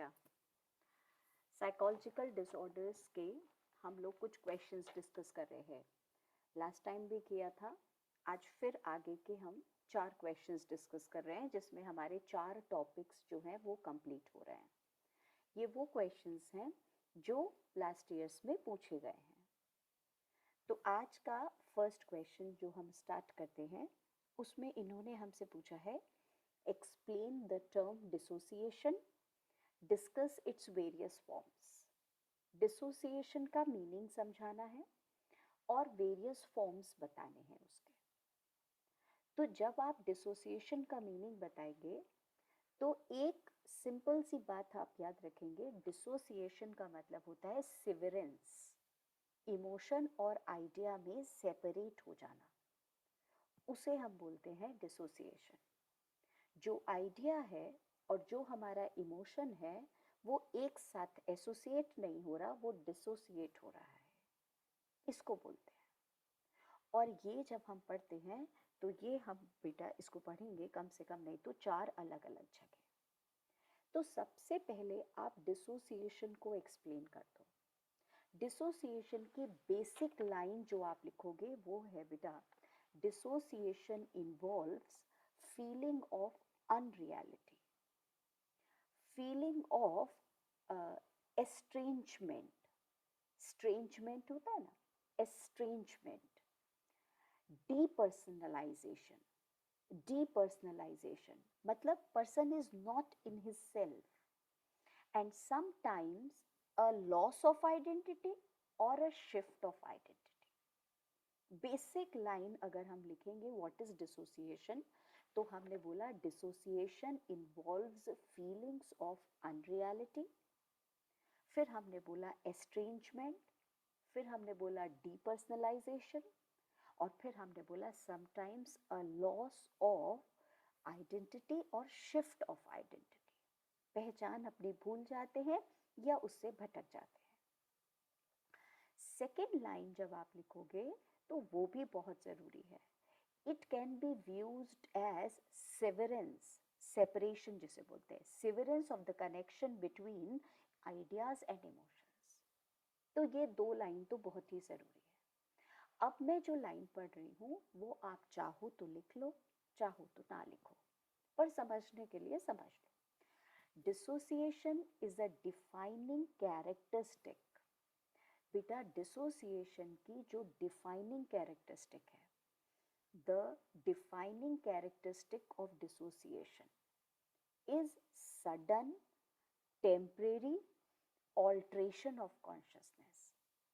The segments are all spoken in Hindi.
बेटा, साइकोलॉजिकल डिसऑर्डर्स के हम लोग कुछ क्वेश्चंस डिस्कस कर रहे हैं। लास्ट टाइम भी किया था, आज फिर आगे के हम 4 क्वेश्चंस डिस्कस कर रहे हैं जिसमें हमारे 4 टॉपिक्स जो हैं वो कंप्लीट हो रहे हैं। ये वो क्वेश्चंस हैं जो लास्ट ईयर्स में पूछे गए हैं। तो आज का फर्स्ट क्वेश्चन जो हम स्टार्ट करते हैं उसमें इन्होंने हमसे पूछा है, explain the term dissociation, discuss its various forms. Dissociation का मीनिंग समझाना है और वेरियस फॉर्म्स बताने हैं उसके। तो जब आप डिसोसिएशन का मीनिंग बताएंगे तो एक सिंपल सी बात आप याद रखेंगे, डिसोसिएशन का मतलब होता है सिवरेंस, इमोशन और आइडिया में सेपरेट हो जाना, उसे हम बोलते हैं डिसोसिएशन। जो आइडिया है और जो हमारा इमोशन है वो एक साथ एसोसिएट नहीं हो रहा, वो डिसोसिएट हो रहा है, इसको बोलते हैं। और ये जब हम पढ़ते हैं तो ये हम बेटा इसको पढ़ेंगे कम से कम नहीं तो 4 अलग अलग जगह। तो सबसे पहले आप डिसोसिएशन को एक्सप्लेन कर दो। डिसोसिएशन की बेसिक लाइन जो आप लिखोगे वो है बेटा, dissociation involves feeling of unreality, feeling of estrangement. Estrangement होता है ना, एस्ट्रेंजमेंट, depersonalization. Depersonalization मतलब person is not in his self and sometimes a loss of identity or a shift of identity. Basic line अगर हम लिखेंगे व्हाट इज डिसोसिएशन, तो हमने बोला dissociation involves feelings of unreality, फिर हमने बोला एस्ट्रेंजमेंट, फिर हमने बोला डीपर्सनलाइजेशन, और फिर हमने बोला sometimes a loss of identity और शिफ्ट ऑफ आइडेंटिटी। पहचान अपनी भूल जाते हैं या उससे भटक जाते हैं। सेकेंड लाइन जब आप लिखोगे तो वो भी बहुत जरूरी है। It can be viewed as severance, separation जिसे बोलते हैं, severance of the connection between ideas and emotions. तो ये 2 लाइन तो बहुत ही जरूरी है। अब मैं जो लाइन पढ़ रही हूँ वो आप चाहो तो लिख लो, चाहो तो ना लिखो, पर समझने के लिए समझ लो। Dissociation is a defining characteristic. बेटा डिसोसिएशन की जो डिफाइनिंग कैरेक्टरिस्टिक है, the defining characteristic of dissociation is sudden temporary alteration of consciousness.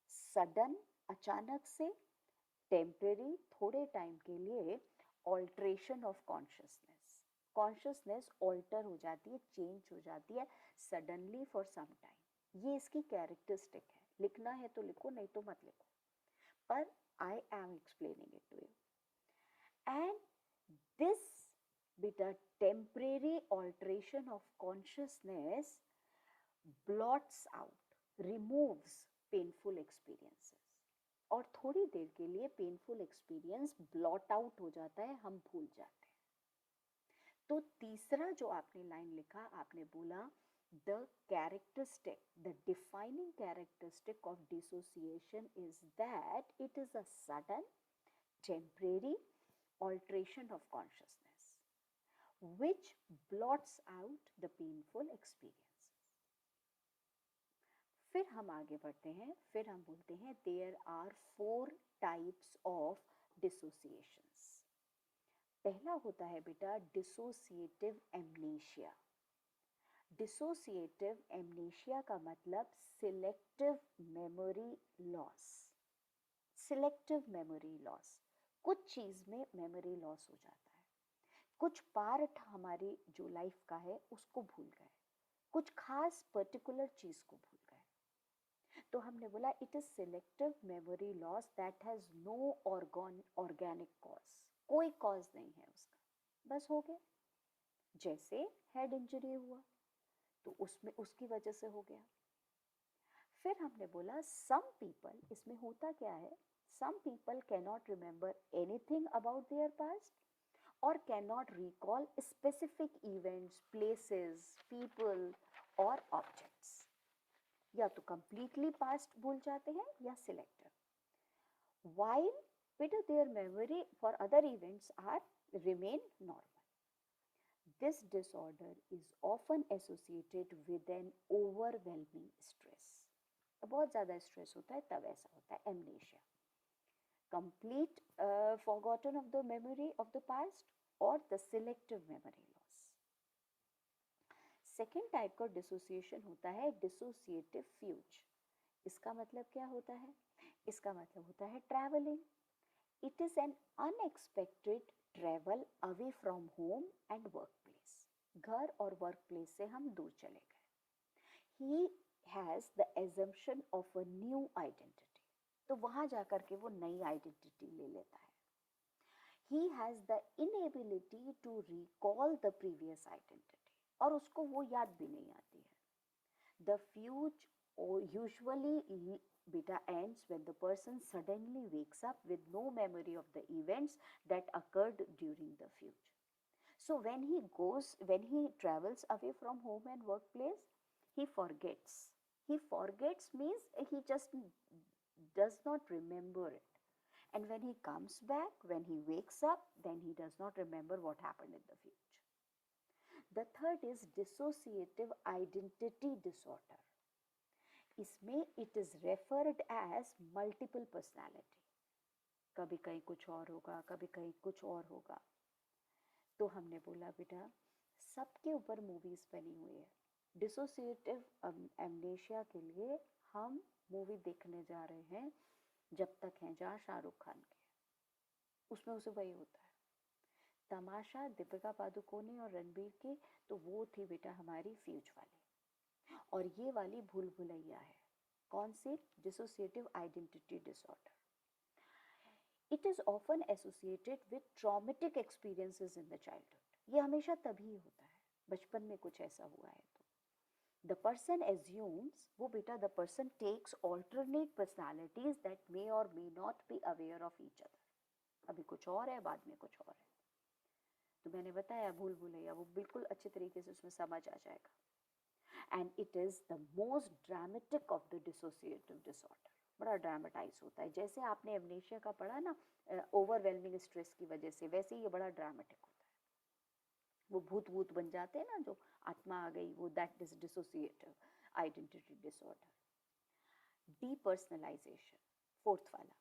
Sudden अचानक से, टेम्परेरी थोड़े टाइम के लिए, alteration of consciousness, consciousness alter हो जाती है, चेंज हो जाती है सडनली फॉर सम टाइम। ये इसकी कैरेक्टरिस्टिक है। लिखना है तो लिखो, नहीं तो मत लिखो, पर I am explaining it to you. And this बेटा temporary alteration of consciousness blots out, removes painful experiences. और थोड़ी देर के लिए पेनफुल एक्सपीरियंस ब्लॉट आउट हो जाता है, हम भूल जाते हैं। तो तीसरा जो आपने लाइन लिखा, आपने बोला the characteristic, the defining characteristic of dissociation is that it is a sudden temporary alteration of consciousness which blots out the painful experiences. फिर हम आगे बढ़ते हैं, फिर हम बोलते हैं देयर आर 4 टाइप्स ऑफ डिसोसिएशंस। पहला होता है बेटा डिसोसिएटिव एमनेशिया। डिसोसिएटिव एमनेशिया का मतलब selective memory loss. Selective memory loss, कुछ चीज में मेमोरी लॉस हो जाता है, कुछ पार्ट हमारी जो लाइफ का है उसको भूल गए, कुछ खास पर्टिकुलर चीज को भूल गए। तो हमने बोला it is selective memory loss that has no organic cause, कोई कॉज नहीं है उसका, बस हो गया। जैसे हेड इंजरी हुआ तो उसमें उसकी वजह से हो गया। फिर हमने बोला सम पीपल, इसमें होता क्या है, some people can not remember anything about their past or cannot recall specific events, places, people और ऑब्जेक्ट्स, या तो कंप्लीटली पास्ट भूल जाते हैं या selective, while better their memory for other events are remain normal. This disorder is often associated with an overwhelming stress. बहुत ज़्यादा स्ट्रेस होता है तब ऐसा होता है amnesia, complete forgotten of the memory of the past or the selective memory loss. Second type का डिसोसिएशन होता है डिसोसिएटिव फ्यूज. इसका मतलब क्या होता है? इसका मतलब होता है travelling. It is an unexpected travel away from home and work place. घर और वर्क प्लेस से हम दूर चले गए. ही has the assumption of a new identity. तो वहां जाकर के वो नई आइडेंटिटी ले लेता है. He has the inability to recall the previous identity. और उसको वो याद भी नहीं आती है. The fugue usually beta ends when the person suddenly wakes up with no memory of the events that occurred during the fugue. So when he travels away from home and workplace, he forgets. He forgets means he just does not remember it. And when he comes back, when he wakes up, then he does not remember what happened in the future. The third is dissociative identity disorder. इसमें it is referred as multiple personality. कभी कहीं कुछ और होगा, कभी कहीं कुछ और होगा. तो हमने बोला बेटा सबके ऊपर मूवीज बनी हुई है. डिसोसिएटिव एमनेशिया के लिए हम मूवी देखने जा रहे हैं जब तक हैं जहाँ शाहरुख खान के, उसमें उसे वही होता है. तमाशा दीपिका पादुकोणे और रणबीर की, तो वो थी बेटा हमारी फ्यूज वाली. और ये वाली भूल भुलैया है. कौन सी? Dissociative identity disorder. It is often associated with traumatic experiences in the childhood. ये हमेशा तभी होता है बचपन में कुछ ऐसा हुआ है तो. द पर्सन एज्यूम्स, वो बेटा the person takes alternate personalities that may or may not be aware of each other. अभी कुछ और है, बाद में कुछ और है. तो मैंने बताया भूल भुलैया वो बिल्कुल अच्छे तरीके से उसमें समझ आ जाएगा. And it is the most dramatic of the dissociative disorder. बड़ा ड्रामेटाइज होता है. जैसे आपने एमनेशिया का पढ़ा ना ओवरवेलमिंग स्ट्रेस की वजह से, वैसे ही ये बड़ा ड्रामेटिक होता है. वो भूत भूत बन जाते हैं ना, जो आत्मा आ गई, वो that is dissociative identity disorder. Depersonalisation, fourth वाला.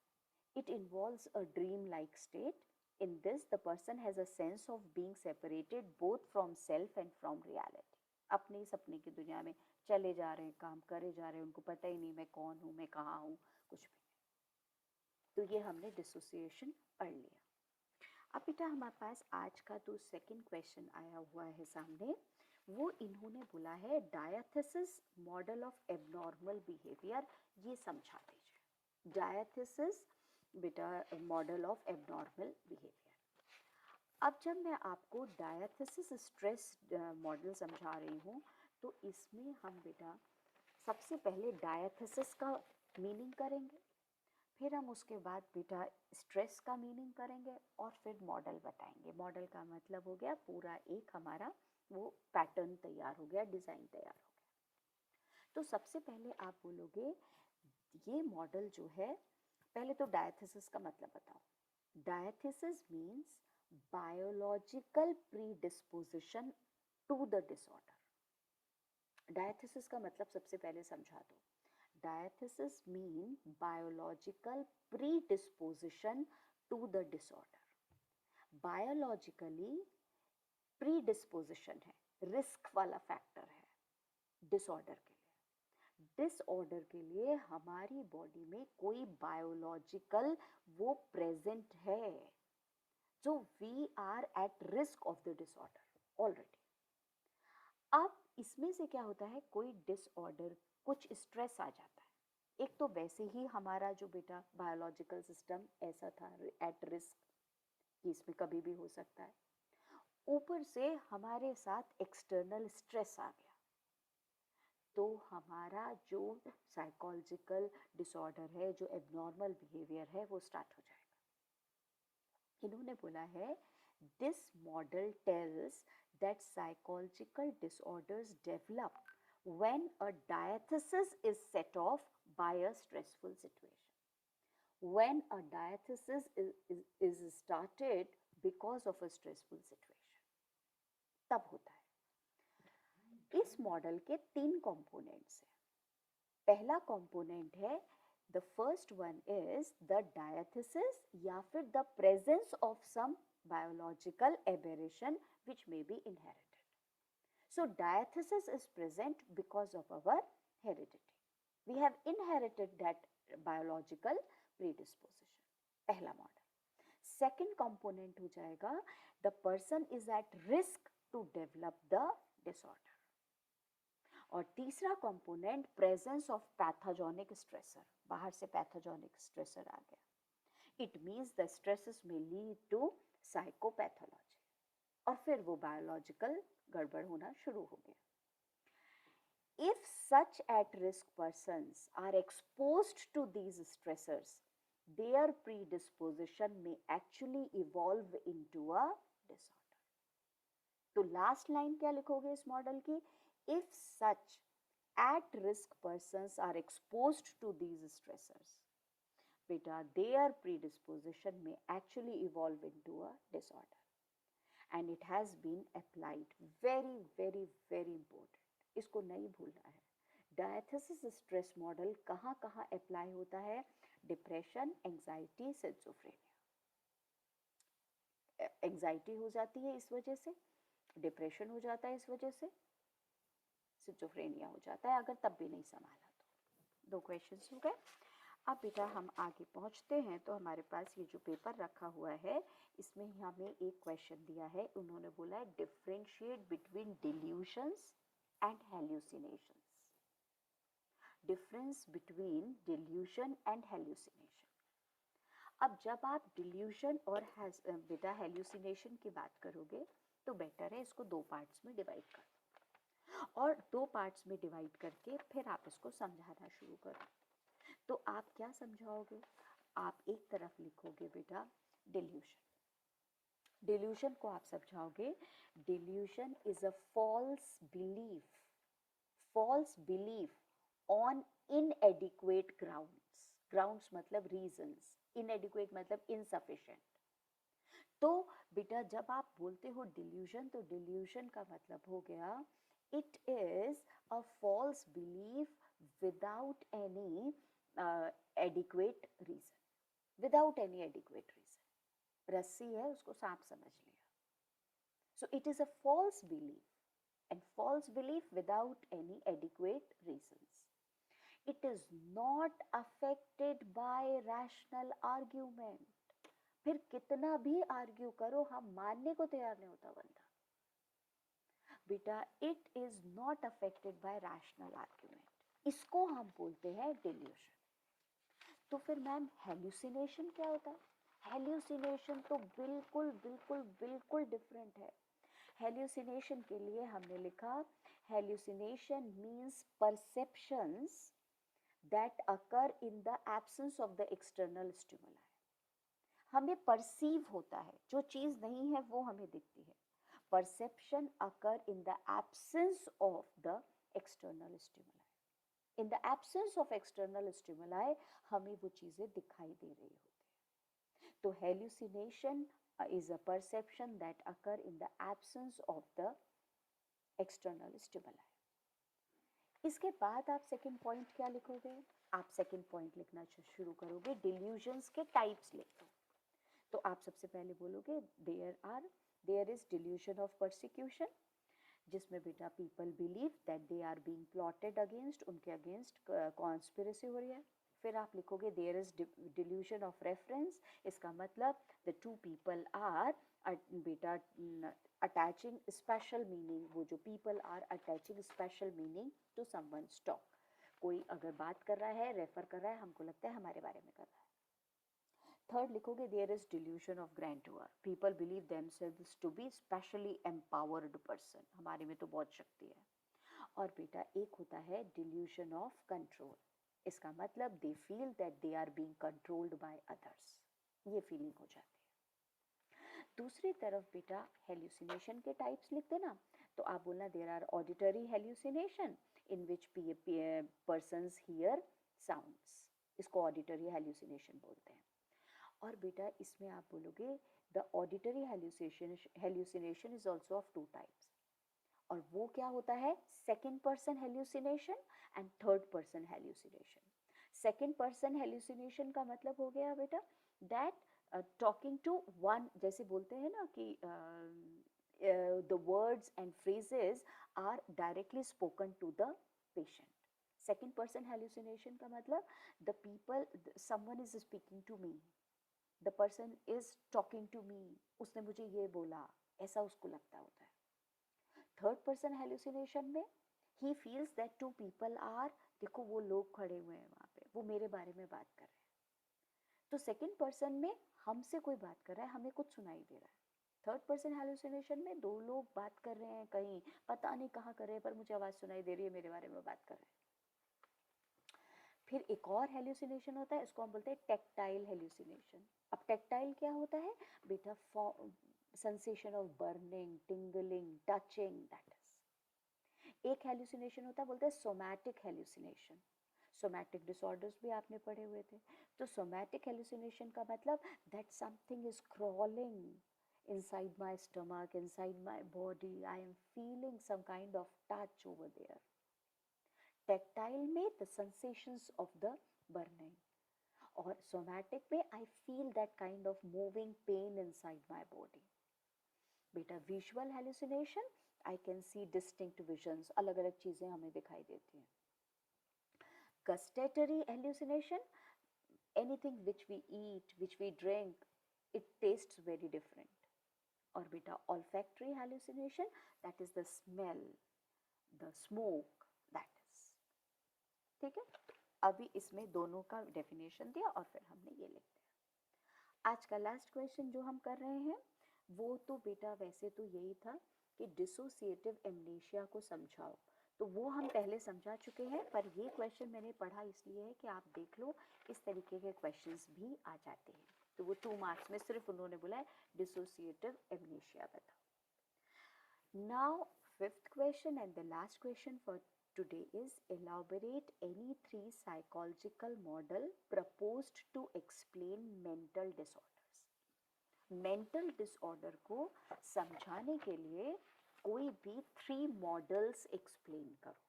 It involves a dream-like state. In this, the person has a sense of being separated both from self and from reality. अपने सपने की दुनिया में चले जा रहे हैं, काम करे जा रहे हैं, उनको पता ही नहीं मैं कौन हूँ, मैं कहाँ हूँ, कुछ भी नहीं. तो ये हमने डिसोसिएशन पढ़ लिया. अब बेटा हमारे पास आज का जो सेकंड क्वेश्चन आया हुआ है सामने, वो इन्होंने बोला है diathesis model of abnormal behaviour. ये समझा दीजिए. डायथेसिस बेटा मॉडल ऑफ एबनॉर्मल बिहेवियर. अब जब मैं आपको डायथेसिस स्ट्रेस मॉडल समझा रही हूँ तो इसमें हम बेटा सबसे पहले डायथेसिस का मीनिंग करेंगे, फिर हम उसके बाद बेटा स्ट्रेस का मीनिंग करेंगे और फिर मॉडल बताएंगे. मॉडल का मतलब हो गया पूरा एक हमारा वो पैटर्न तैयार हो गया, डिज़ाइन तैयार हो गया. तो सबसे पहले आप बोलोगे ये मॉडल जो है, पहले तो डायथेसिस का मतलब बताओ. Diathesis means biological predisposition to the disorder. Diathesis का मतलब सबसे पहले समझा दो. Diathesis mean biological predisposition to the disorder. Biologically predisposition है, रिस्क वाला फैक्टर है डिसऑर्डर के लिए. डिसऑर्डर के लिए हमारी बॉडी में कोई बायोलॉजिकल वो प्रेजेंट है, so we are at risk of the disorder already. अब इसमें से क्या होता है, कोई डिसऑर्डर, कुछ स्ट्रेस आ जाता है. एक तो वैसे ही हमारा जो बेटा बायोलॉजिकल सिस्टम ऐसा था एट रिस्क कि इसमें कभी भी हो सकता है. ऊपर से हमारे साथ एक्सटर्नल स्ट्रेस आ गया तो हमारा जो साइकोलॉजिकल डिसऑर्डर है, जो एबनॉर्मल बिहेवियर है, वो स्टार्ट हो जाएगा. इन्होंने बोला है this model tells that psychological disorders develop when a diathesis is set off by a stressful situation. When a diathesis is started because of a stressful situation, तब होता है। इस मॉडल के 3 कंपोनेंट्स हैं। पहला कंपोनेंट है, the first one is the diathesis या फिर the presence of some biological aberration which may be inherited. So diathesis is present because of our heredity. We have inherited that biological predisposition. पहला मॉडल। सेकेंड कंपोनेंट हो जाएगा, the person is at risk to develop the disorder. और तीसरा component, presence of pathogenic stressor, बाहर से पैथोजेनिक स्ट्रेसर आ गया। इट मीन्स द स्ट्रेसेस में लीड टू साइकोपैथोलॉजी, और फिर वो बायोलॉजिकल गड़बड़ होना शुरू हो गया। If such at-risk persons are exposed to these stressors, their predisposition may actually evolve into a disorder. तो लास्ट लाइन क्या लिखोगे इस मॉडल की? If such at-risk persons are exposed to these stressors, beta, their predisposition may actually evolve into a disorder. And it has been applied. Very, very, very important. इसको नहीं भूलना है। डायथेसिस स्ट्रेस मॉडल कहाँ कहाँ अप्लाई होता है? Depression, anxiety, schizophrenia. एंजाइटी हो जाती है इस वजह से, डिप्रेशन हो जाता है इस वजह से, सिजोफ्रेनिया हो जाता है अगर तब भी नहीं संभाला तो। 2 क्वेश्चंस हो गए। अब बेटा हम आगे पहुंचते हैं, तो हमारे पास ये जो पेपर रखा हुआ है इसमें हमें एक क्वेश्चन दिया है। उन्होंने बोला है differentiate between delusions and hallucinations. Difference between delusion and hallucination. अब जब आप डिल्यूशन और बेटा हेल्यूसिनेशन की बात करोगे तो बेटर है इसको 2 पार्ट्स में डिवाइड कर दो, और 2 पार्ट्स में डिवाइड करके फिर आप इसको समझाना शुरू करो। तो आप क्या समझाओगे? आप एक तरफ लिखोगे बेटा डिल्यूशन। डिल्यूशन को आप समझाओगे, delusion is a false belief on inadequate grounds. Grounds मतलब रीजंस, इनएडिक्वेट मतलब इनसफिशिएंट। तो बेटा जब आप बोलते हो डिल्यूशन, तो डिल्यूशन का मतलब हो गया it is a false belief without any adequate reason, without any adequate reason. रस्सी है उसको सांप समझ लिया। So it is a false belief, and false belief without any adequate reasons. It is not affected by rational argument. फिर कितना भी आर्ग्यू करो हम मानने को तैयार नहीं होता बंदा। बेटा it is not affected by rational argument. इसको हम बोलते हैं डिल्यूशन। तो फिर मैम हेल्यूसिनेशन क्या होता है? हेल्यूसिनेशन तो बिल्कुल बिल्कुल बिल्कुल डिफरेंट है। हेल्यूसिनेशन के लिए हमने लिखा, hallucination means perceptions that occur in the absence of the external stimuli. हमें परसीव होता है, जो चीज नहीं है वो हमें दिखती है। Perception occur in the absence of the external stimuli. In the absence of external stimuli, हमें वो चीजें दिखाई दे रही होती है। तो hallucination is a perception that occur in the absence of the external stimuli. इसके बाद आप सेकंड पॉइंट क्या लिखोगे? आप सेकंड पॉइंट लिखना शुरू करोगे, डिल्यूजन्स के टाइप्स लिख दो। तो आप सबसे पहले बोलोगे there is delusion of persecution, जिसमें बेटा people believe that they are being plotted against, उनके अगेंस्ट कॉन्स्पिरेसी हो रही है। फिर आप लिखोगे there is delusion of reference, इसका मतलब द 2 पीपल आर बेटा अटैचिंग स्पेशल मीनिंग, वो जो people are attaching special meaning to someone's talk. कोई अगर बात कर रहा है, रेफर कर रहा है, हमको लगता है हमारे बारे में कर रहा है। थर्ड लिखोगे there is delusion of grandeur, people believe themselves to be specially empowered person, हमारे में तो बहुत शक्ति है। और बेटा एक होता है डिल्यूशन ऑफ कंट्रोल, इसका मतलब they feel that they are being controlled by others, ये फीलिंग हो जाती है। दूसरी तरफ बेटा हेल्यूसिनेशन के टाइप्स लिख देना, तो आप बोलना there are auditory hallucination in which persons hear sounds, इसको ऑडिटरी हेल्यूसिनेशन बोलते हैं। और बेटा इसमें आप बोलोगे the auditory hallucination is also of two types, और वो क्या होता है, second person hallucination and third person hallucination. Second person hallucination का मतलब हो गया बेटा दैट टॉकिंग टू वन, जैसे बोलते हैं ना कि the words and phrases are directly spoken to the patient. Second person hallucination का मतलब the people, someone is speaking to me, the person is talking to me, उसने मुझे ये बोला, ऐसा उसको लगता होता है। थर्ड पर्सन हेल्यूसिनेशन में he feels that two people are, देखो वो लोग खड़े हुए हैं वहाँ पे, वो मेरे बारे में बात कर रहे हैं। तो सेकेंड पर्सन में हमसे कोई बात कर रहा है, हमें कुछ सुनाई दे रहा है। थर्ड पर्सन हेल्यूसिनेशन में दो लोग बात कर रहे हैं, कहीं पता नहीं कहाँ कर रहे हैं, पर मुझे आवाज सुनाई दे रही है, मेरे बारे में बात कर रहे हैं। फिर एक और हेल्यूसिनेशन होता है, इसको हम बोलते हैं टेक्टाइल हेल्यूसिनेशन। अब टेक्टाइल क्या होता है बेटा, sensation of burning, tingling, touching, that is. एक हेल्यूसिनेशन होता है बोलते हैं सोमैटिक हेल्यूसिनेशन। सोमैटिक डिसऑर्डर्स भी आपने पढ़े हुए थे। तो सोमैटिक हेल्यूसिनेशन का मतलब that something is crawling inside my stomach, inside my body, I am feeling some kind of touch over there. Tactile में the sensations of the burning, और somatic में I feel that kind of moving pain inside my body. बेटा visual hallucination, I can see distinct visions, अलग अलग चीजें हमें दिखाई देती हैं। Gustatory hallucination, anything which we eat, which we drink, it tastes very different. और बेटा olfactory hallucination, that is the smell, the smoke, that is। ठीक है, अभी इसमें दोनों का डेफिनेशन दिया और फिर हमने ये लिख दिया। आज का लास्ट क्वेश्चन जो हम कर रहे हैं वो तो बेटा वैसे तो यही था कि डिसोसिएटिव एमनेशिया को समझाओ, तो वो हम पहले समझा चुके हैं, पर ये क्वेश्चन मैंने पढ़ा इसलिए है कि आप देख लो इस तरीके के क्वेश्चंस भी आ जाते हैं। तो वो 2 मार्क्स में सिर्फ उन्होंने बोला है डिसोसिएटिव एमनेशिया बताओ। Now fifth question and the last question for today is elaborate any 3 psychological model proposed to explain mental disorders। Mental disorder को समझाने के लिए कोई भी 3 मॉडल्स एक्सप्लेन करो।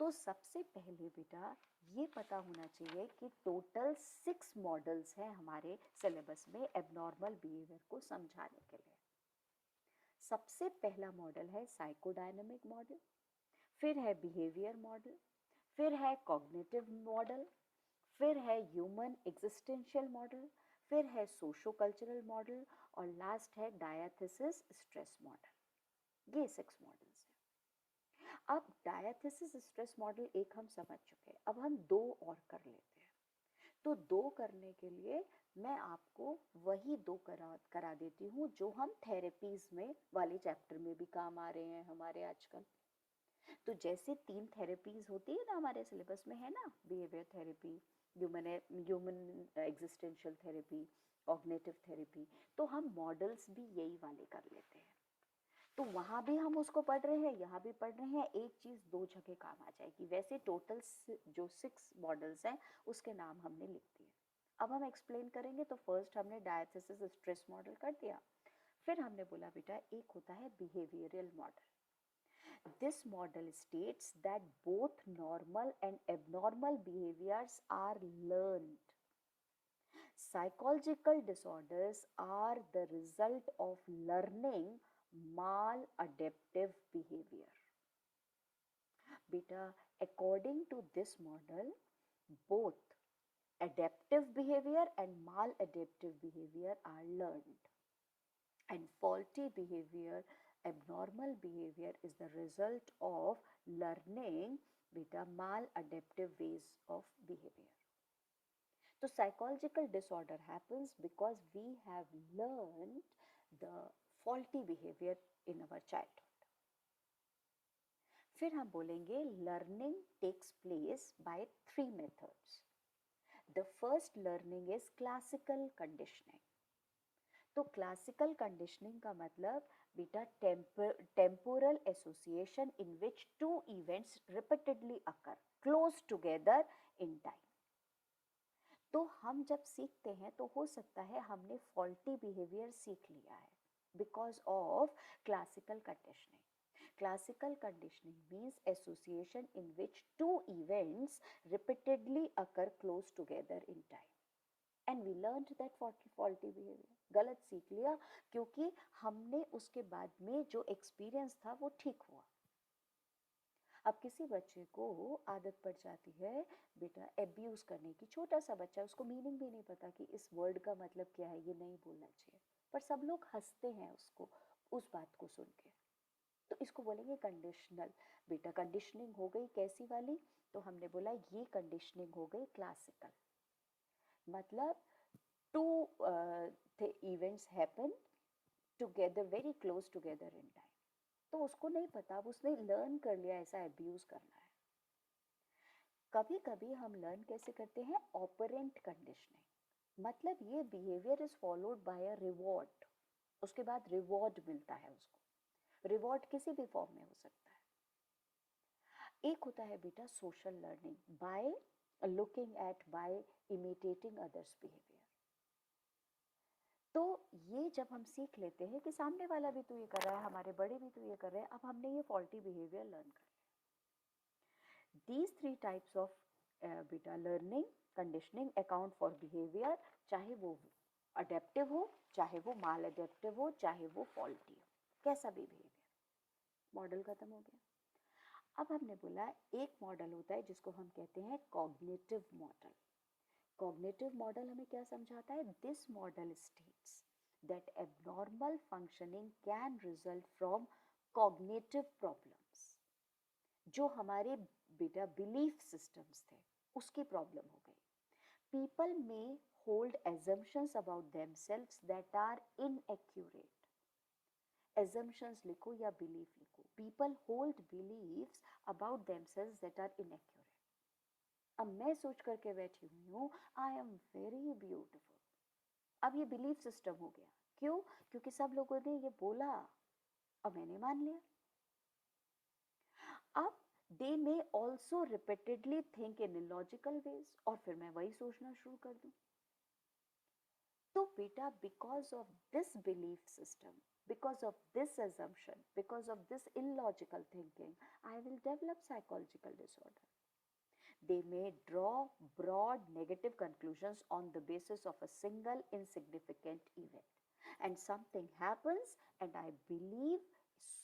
तो सबसे पहले बेटा ये पता होना चाहिए कि टोटल 6 मॉडल्स हैं हमारे सिलेबस में एबनॉर्मल बिहेवियर को समझाने के लिए। सबसे पहला मॉडल है साइकोडायनेमिक मॉडल, फिर है बिहेवियर मॉडल, फिर है कॉग्निटिव मॉडल, फिर है ह्यूमन एग्जिस्टेंशियल मॉडल, फिर है सोशो कल्चरल मॉडल, और लास्ट है डायथेसिस स्ट्रेस मॉडल। ये 6 मॉडल्स हैं। अब डायथेसिस स्ट्रेस मॉडल एक हम समझ चुके हैं, अब हम 2 और कर लेते हैं। तो 2 करने के लिए मैं आपको वही 2 करा देती हूँ जो हम थेरेपीज में वाले चैप्टर में भी काम आ रहे हैं हमारे आजकल। तो जैसे 3 थेरेपीज होती है ना हमारे सिलेबस में, है ना, behaviour therapy, human existential therapy, cognitive therapy, तो हम मॉडल्स भी यही वाले कर लेते हैं। तो वहां भी हम उसको पढ़ रहे हैं, यहाँ भी पढ़ रहे हैं, एक चीज 2 जगह काम आ जाएगी। वैसे टोटल जो 6 मॉडल्स हैं उसके नाम हमने लिख दिए। अब हम एक्सप्लेन करेंगे। तो फर्स्ट हमने डायथेसिस स्ट्रेस मॉडल कर दिया, फिर हमने बोला बेटा एक होता है behavioural model. This model states that both normal and abnormal behaviors are learned. Psychological disorders are the result of learning maladaptive behavior. Beta, according to this model, both adaptive behavior and maladaptive behavior are learned. And faulty behavior, abnormal behavior is the result of learning beta maladaptive ways of behavior. So psychological disorder happens because we have learned the faulty behavior in our childhood. फिर हम बोलेंगे learning takes place by 3 methods. The first learning is classical conditioning. तो क्लासिकल कंडीशनिंग का मतलब बेटा temporal association in which two events repeatedly occur close together in time. तो हम जब सीखते हैं तो हो सकता है हमने faulty behavior सीख लिया है because of classical conditioning. Classical conditioning means association in which two events repeatedly occur close together in time. And we learned that faulty behavior. गलत सीख लिया क्योंकि हमने उसके बाद में जो एक्सपीरियंस था वो ठीक हुआ. अब किसी बच्चे को आदत पड़ जाती है बेटा एब्यूज करने की, छोटा सा बच्चा, उसको मीनिंग भी नहीं पता कि इस वर्ड का मतलब क्या है, ये नहीं बोलना चाहिए, पर सब लोग हंसते हैं उसको उस बात को सुन के, तो इसको बोलेंगे कंडीशनल. बेटा कंडीशनिंग हो गई कैसी वाली, तो हमने बोला ये कंडीशनिंग हो गई क्लासिकल. मतलब two events happen together very close together in time. तो उसको नहीं पता, अब उसने लर्न कर लिया ऐसा अब्यूज करना है. कभी कभी हम लर्न कैसे करते हैं, ऑपरेंट कंडीशनिंग. मतलब ये behaviour is followed by a reward, उसके बाद रिवॉर्ड मिलता है उसको. रिवॉर्ड किसी भी फॉर्म में हो सकता है. एक होता है बेटा social learning by looking at, by imitating others behaviour. तो ये जब हम सीख लेते हैं कि सामने वाला भी तो ये कर रहा है, हमारे बड़े भी तो ये कर रहे हैं, अब हमने ये फॉल्टी बिहेवियर लर्न कर लिया. दीज थ्री टाइप्स ऑफ बेटा learning conditioning account for behaviour, चाहे वो अडेप्टिव हो, चाहे वो माल अडेप्टिव हो, चाहे वो फॉल्टी हो, कैसा भी बिहेवियर. मॉडल खत्म हो गया. अब हमने बोला एक मॉडल होता है जिसको हम कहते हैं कॉग्निटिव मॉडल. कॉग्निटिव मॉडल हमें क्या समझाता है, this model states that abnormal functioning can result from cognitive problems. जो हमारे बेटा बिलीफ सिस्टम्स थे उसकी प्रॉब्लम हो गई. पीपल में hold assumptions about themselves that are inaccurate. assumptions लिखो या belief लिखो. People hold beliefs about themselves that are inaccurate. अब मैं सोच करके बैठी हुई हूँ I am very beautiful. अब ये belief system हो गया. क्यों? क्योंकि सब लोगों ने ये बोला और मैंने मान लिया. अब they may also repeatedly think in illogical ways, और फिर मैं वही सोचना शुरू कर दूं. तो बेटा because of this belief system, because of this assumption, because of this illogical thinking, I will develop psychological disorder. They may draw broad negative conclusions on the basis of a single insignificant event. And something happens and I believe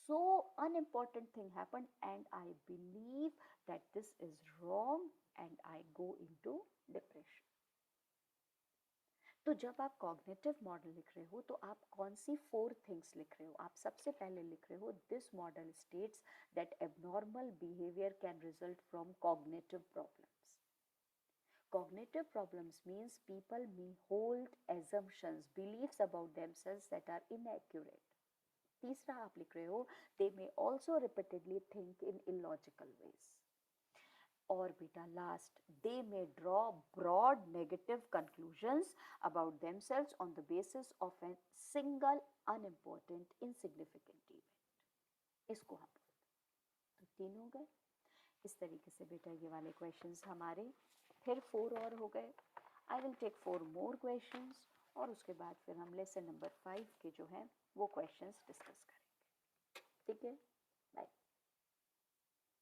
so unimportant thing happened and I believe that this is wrong and I go into depression. तो जब आप कॉग्निटिव मॉडल लिख रहे हो तो आप कौन सी 4 थिंग्स लिख रहे हो. आप सबसे पहले लिख रहे हो this model states that abnormal behaviour can result from cognitive problems. Cognitive problems means people may hold assumptions, beliefs about themselves that are inaccurate. तीसरा आप लिख रहे हो they may also repeatedly think in illogical ways. और बेटा last, they may draw broad negative conclusions about themselves on the basis of a single unimportant insignificant event. इसको हम तो 3 हो गए. इस तरीके से बेटा ये वाले क्वेश्चंस हमारे फिर 4 और हो गए. I will take 4 more questions और उसके बाद फिर हम लेसन नंबर 5 के जो हैं वो क्वेश्चंस डिस्कस करेंगे. ठीक है, बाय.